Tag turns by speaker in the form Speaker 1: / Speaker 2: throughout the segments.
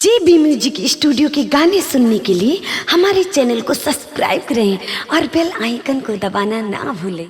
Speaker 1: JB music studio के गाने सुनने के लिए हमारे चैनल को सब्सक्राइब करें और बेल आइकन को दबाना ना भूलें।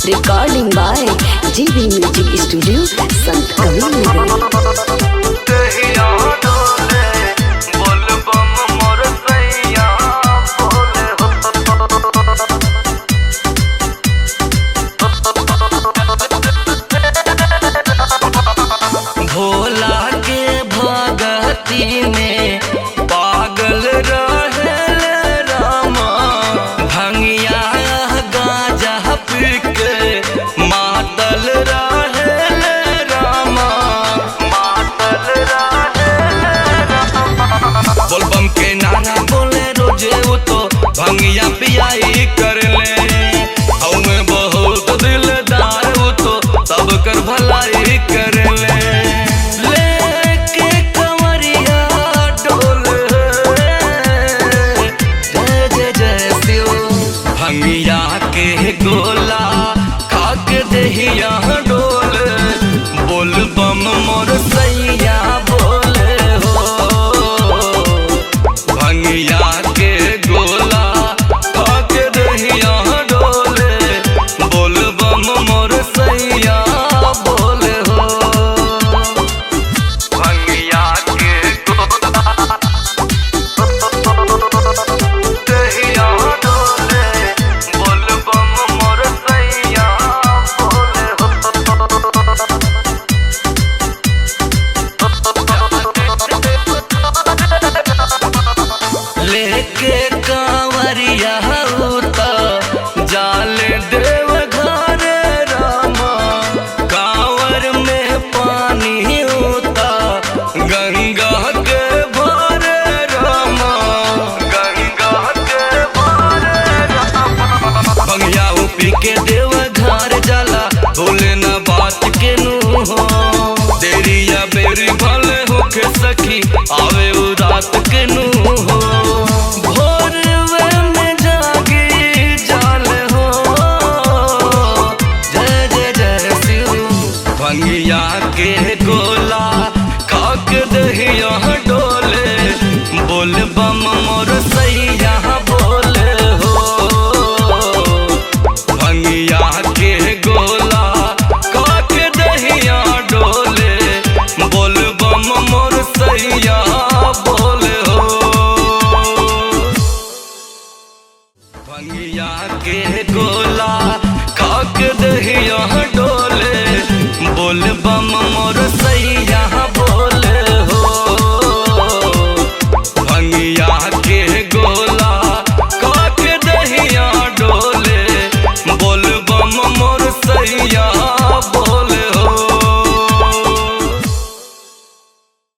Speaker 1: Recording by JB music studio Sant Kabir
Speaker 2: Bhola के भगती में पागल रहल रामा, भंगिया गाजा पी के मातल रहल रामा, मातल रहल रामा। बोलबम के नारा बोले रोजे वो तो भंगिया पियाई कर ले, हमें बहुत दिलदार वो तो सब कर भलाई कर ले। भंगिया के गोला खा के दहिया डोल, बोल बम मोर सैया बोले हो। भंगिया के गोला खा के दहिया डोले, बोल बम मोर सैया बोले हो। भंगिया के गोला लेके कांवरिया होता जाले देव घर रामा, कांवर में पानी होता गंगा के भर रामा, गंगा के भर रामा। भंगिया पी के देव घर जाला, भूले न बात के नु हो, देरी या बेरी भले होके सखी आवे उ रात के नु हो। भंगिया के गोला खा के दहिया डोले, बोल बम मोर सैया बोले हो। भंगिया के गोला खा के दहिया डोले, बोल बम मोर सैया बोले हो। भंगिया के गोला खा के दहिया डोले, बोल बम मोर सैया बोले हो। भंगिया